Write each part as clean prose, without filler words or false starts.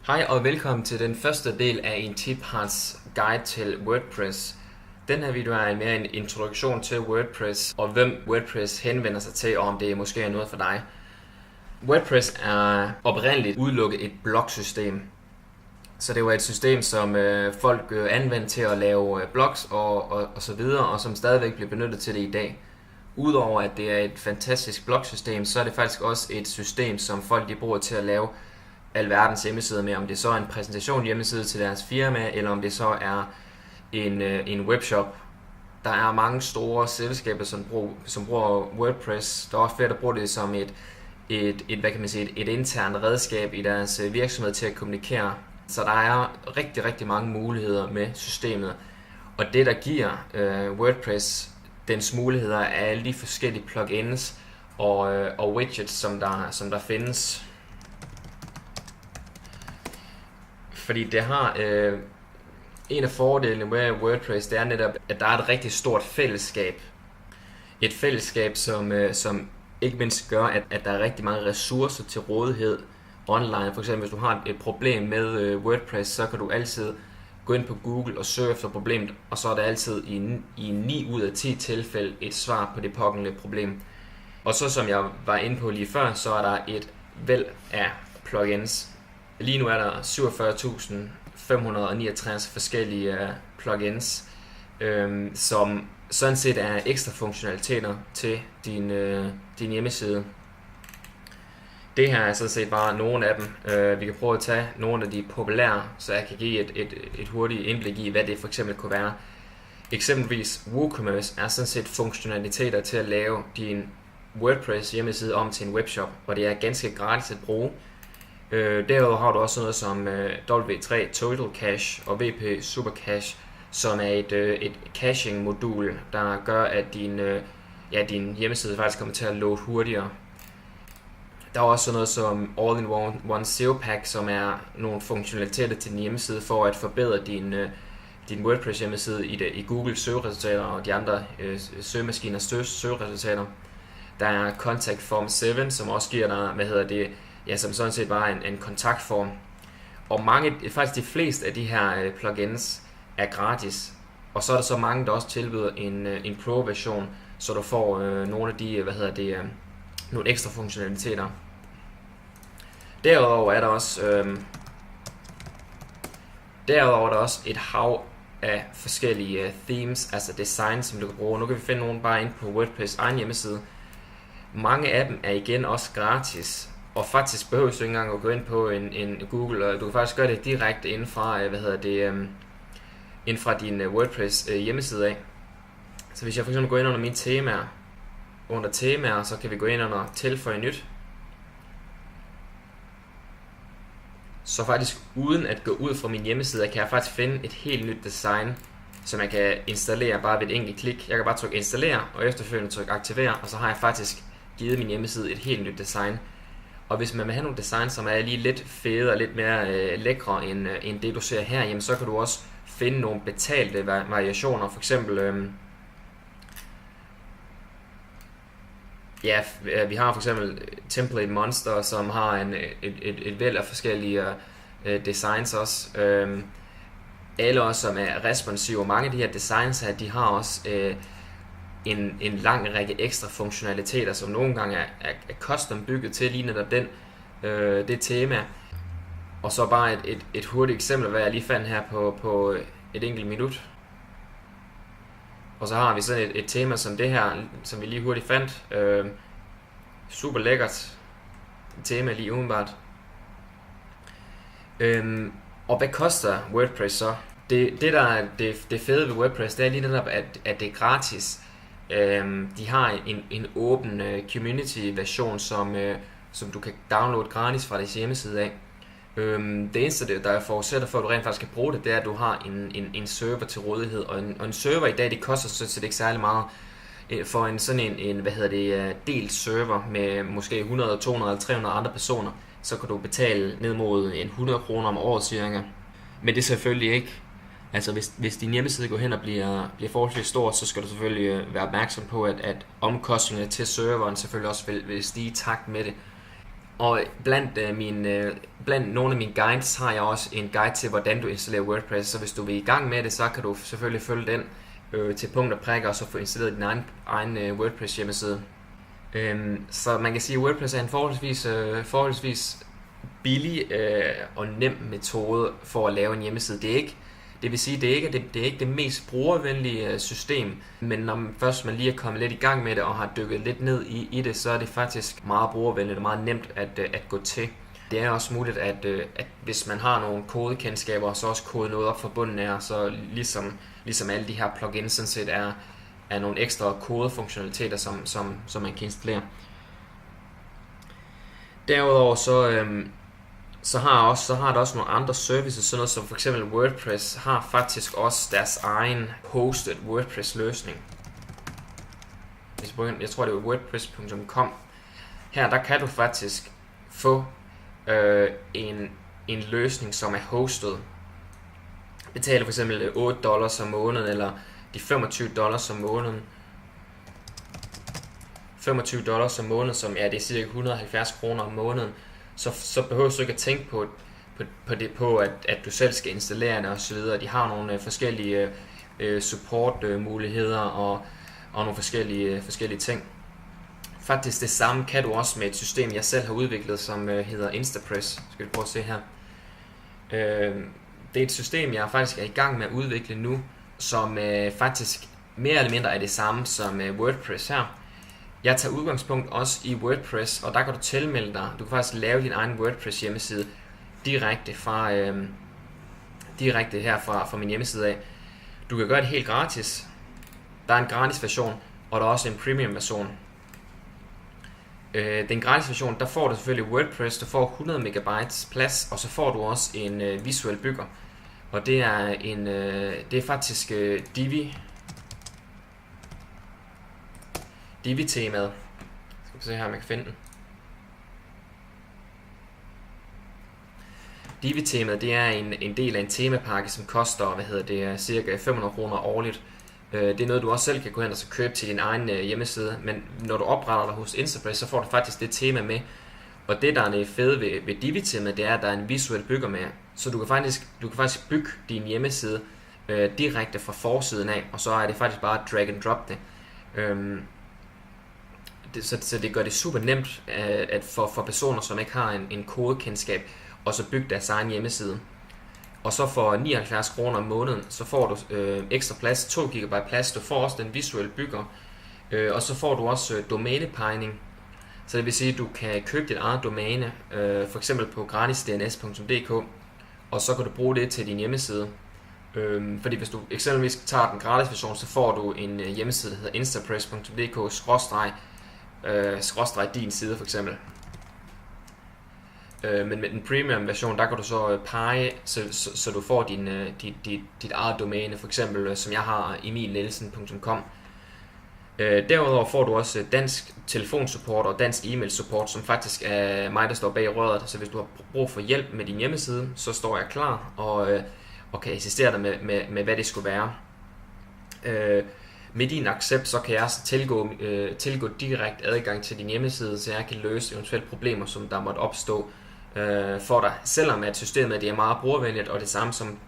Hej og velkommen til den første del af en tiphards guide til WordPress. Den her video er mere en introduktion til WordPress og hvem WordPress henvender sig til, og om det måske er noget for dig. WordPress er oprindeligt udelukket et blogsystem. Så det var et system, som folk anvendte til at lave blogs og så videre, og som stadigvæk bliver benyttet til det i dag. Udover at det er et fantastisk blogsystem, så er det faktisk også et system, som folk de bruger til at lave alverdens hjemmesider med, om det så er en præsentation hjemmeside til deres firma, eller om det så er en webshop. Der er mange store selskaber, som bruger WordPress. Der er også flere, der bruger det som et internt redskab i deres virksomhed til at kommunikere. Så der er rigtig, rigtig mange muligheder med systemet. Og det, der giver WordPress dens muligheder, er alle de forskellige plugins og widgets, som der findes. Fordi det har en af fordelene med WordPress, det er netop, at der er et rigtig stort fællesskab. Et fællesskab, som ikke mindst gør, at der er rigtig mange ressourcer til rådighed online. For eksempel, hvis du har et problem med WordPress, så kan du altid gå ind på Google og søge efter problemet, og så er der altid i 9 ud af 10 tilfælde et svar på det pågældende problem. Og så som jeg var inde på lige før, så er der et væld af plugins. Lige nu er der 47.569 forskellige plugins, som sådan set er ekstra funktionaliteter til din hjemmeside. Det her er sådan set bare nogle af dem. Vi kan prøve at tage nogle af de populære, så jeg kan give et hurtigt indblik i, hvad det for eksempel kunne være. Eksempelvis WooCommerce er sådan set funktionaliteter til at lave din WordPress hjemmeside om til en webshop, og det er ganske gratis at bruge. Derudover har du også noget som W3 Total Cache og WP Super Cache, som er et caching modul, der gør, at din hjemmeside faktisk kommer til at load hurtigere. Der er også noget som All-in-One SEO Pack, som er nogle funktionaliteter til din hjemmeside for at forbedre din WordPress hjemmeside i Google søgeresultater og de andre søgemaskiners søgeresultater. Der er Contact Form 7, som også giver dig, som sådan set bare en kontaktform. Og faktisk de fleste af de her plugins er gratis. Og så er der så mange, der også tilbyder en Pro-version, så du får nogle af de, nogle ekstra funktionaliteter. Derudover er der også et hav af forskellige themes, altså design, som du kan bruge. Nu kan vi finde nogle bare inde på WordPress egen hjemmeside. Mange af dem er igen også gratis, og faktisk behøver du ikke engang at gå ind på en Google, og du kan faktisk gøre det direkte inden fra, inden fra din WordPress hjemmeside af. Så hvis jeg for eksempel går ind under mine temaer, under temaer, så kan vi gå ind under tilføje nyt. Så faktisk uden at gå ud fra min hjemmeside, kan jeg faktisk finde et helt nyt design, som jeg kan installere bare ved et enkelt klik. Jeg kan bare trykke installere, og efterfølgende trykke aktivere, og så har jeg faktisk givet min hjemmeside et helt nyt design. Og hvis man vil have nogle designs, som er lige lidt fede og lidt mere lækre end det du ser her, jamen så kan du også finde nogle betalte variationer. For eksempel, vi har for eksempel Template Monster, som har et væld af forskellige designs også. Alle også, som er responsive. Mange af de her designs her, de har også en lang række ekstra funktionaliteter, som nogle gange er custom bygget til lige netop det tema. Og så bare et hurtigt eksempel, hvad jeg lige fandt her på et enkelt minut. Og så har vi sådan et tema som det her, som vi lige hurtigt fandt. Super lækkert tema lige umiddelbart. Og hvad koster WordPress så? Det der er det fede ved WordPress, det er lige netop, at det er gratis. De har en åben community version, som du kan downloade gratis fra deres hjemmeside af. Det eneste, der er forudsætter for, at du rent faktisk kan bruge det, det er, at du har en server til rådighed. Og en server i dag, det koster sådan set ikke særlig meget. For en delt server med måske 100, 200 eller 300 andre personer, så kan du betale ned mod 100 kroner om året cirka. Men det er selvfølgelig ikke. Altså hvis din hjemmeside går hen og bliver forholdsvis stor, så skal du selvfølgelig være opmærksom på, at omkostningerne til serveren selvfølgelig også vil stige i takt med det. Og blandt nogle af mine guides har jeg også en guide til, hvordan du installerer WordPress. Så hvis du vil i gang med det, så kan du selvfølgelig følge den til punkt og prikke, og så få installeret din egen WordPress hjemmeside. Så man kan sige, at WordPress er en forholdsvis billig og nem metode for at lave en hjemmeside. Det vil sige, det er ikke det mest brugervenlige system, men når først man lige er kommet lidt i gang med det og har dykket lidt ned i det, så er det faktisk meget brugervenligt og meget nemt at gå til. Det er også muligt, at hvis man har nogle kodekendskaber, så også kode noget op fra bunden af, så ligesom alle de her plugins sådan set er nogle ekstra kodefunktionaliteter, som man kan installere. Derudover så har der også nogle andre services, sådan noget som for eksempel WordPress har faktisk også deres egen hosted WordPress løsning. Jeg tror det er wordpress.com. Her der kan du faktisk få en løsning, som er hostet. Betaler for eksempel $8 om måneden, eller de $25 om måneden. $25 om måneden, som det er cirka 170 kroner om måneden. Så behøver du ikke at tænke på at du selv skal installere det osv. De har nogle forskellige support-muligheder og nogle forskellige ting. Faktisk det samme kan du også med et system, jeg selv har udviklet, som hedder Instapress. Skal vi prøve at se her. Det er et system, jeg faktisk er i gang med at udvikle nu, som faktisk mere eller mindre er det samme som WordPress her. Jeg tager udgangspunkt også i WordPress, og der kan du tilmelde dig. Du kan faktisk lave din egen WordPress hjemmeside direkte her fra min hjemmeside af. Du kan gøre det helt gratis. Der er en gratis version, og der er også en premium version. Den gratis version, der får du selvfølgelig WordPress, du får 100 megabytes plads, og så får du også en visuel bygger. Og det er faktisk Divi-temaet. Skal vi se her, om jeg kan finde den. Divi-temaet, det er en del af en temapakke, som koster, cirka 500 kroner årligt. Det er noget, du også selv kan gå hen og så købe til din egen hjemmeside, men når du opretter dig hos Instapress, så får du faktisk det tema med. Og det, der er det fede ved Divi-temaet, det er, at der er en visuel bygger med. Så du kan faktisk bygge din hjemmeside direkte fra forsiden af, og så er det faktisk bare drag and drop det. Så det gør det super nemt at for personer, som ikke har en kodekendskab, og så bygge deres egen hjemmeside. Og så for 79 kroner om måneden, så får du ekstra plads, 2 GB plads, du får også den visuelle bygger, og så får du også domænepegning. Så det vil sige, at du kan købe dit eget domæne, for eksempel på gratisdns.dk, og så kan du bruge det til din hjemmeside. Fordi hvis du eksempelvis tager den gratis version, så får du en hjemmeside, der hedder instapress.dk/din side for eksempel. Men med den premium version, der kan du så pege, så du får dit eget domæne, for eksempel som jeg har, emilnielsen.com. Derudover får du også dansk telefonsupport og dansk e-mail support, som faktisk er mig, der står bag røret. Så hvis du har brug for hjælp med din hjemmeside, så står jeg klar og kan assistere dig med hvad det skulle være. Med din accept, så kan jeg også tilgå direkte adgang til din hjemmeside, så jeg kan løse eventuelle problemer, som der måtte opstå for dig. Selvom at systemet det er meget brugervenligt, og det samme som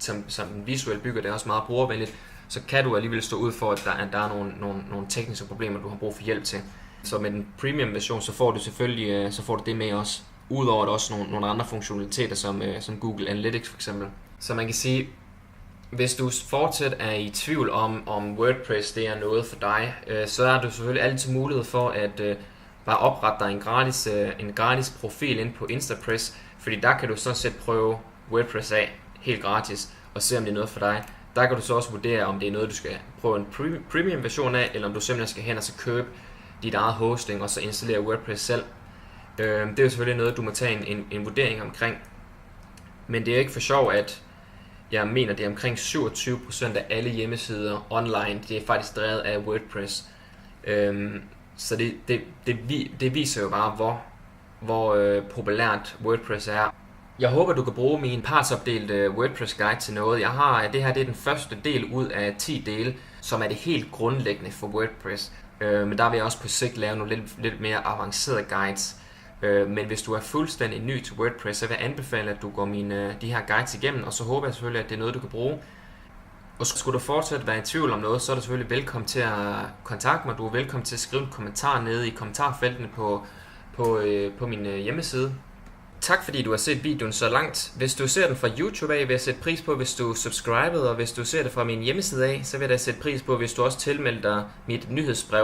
den visuelle bygger, det er også meget brugervenligt, så kan du alligevel stå ud for, at der er nogle tekniske problemer, du har brug for hjælp til. Så med den premium version, så får du selvfølgelig det med også. Udover at også nogle andre funktionaliteter, som Google Analytics for eksempel. Så man kan sige, hvis du fortsat er i tvivl om WordPress det er noget for dig, så er du selvfølgelig altid mulighed for at bare oprette dig en gratis profil ind på Instapress, fordi der kan du sådan set prøve WordPress af helt gratis og se om det er noget for dig. Der kan du så også vurdere om det er noget du skal prøve en premium version af, eller om du simpelthen skal hen og så købe dit eget hosting og så installere WordPress selv. Det er jo selvfølgelig noget du må tage en vurdering omkring, men det er ikke for sjov at jeg mener, det er omkring 27% af alle hjemmesider online, det er faktisk drevet af WordPress. Så det viser jo bare, hvor populært WordPress er. Jeg håber, du kan bruge min partsopdelte WordPress guide til noget. Det her det er den første del ud af 10 dele, som er det helt grundlæggende for WordPress. Men der vil jeg også på sigt lave nogle lidt mere avancerede guides. Men hvis du er fuldstændig ny til WordPress, så vil jeg anbefale, at du går de her guides igennem, og så håber jeg selvfølgelig, at det er noget, du kan bruge. Og skulle du fortsat være i tvivl om noget, så er du selvfølgelig velkommen til at kontakte mig. Du er velkommen til at skrive en kommentar nede i kommentarfeltene på min hjemmeside. Tak fordi du har set videoen så langt. Hvis du ser den fra YouTube af, vil jeg sætte pris på, hvis du subscribede, og hvis du ser det fra min hjemmeside af, så vil jeg da sætte pris på, hvis du også tilmelder dig mit nyhedsbrev.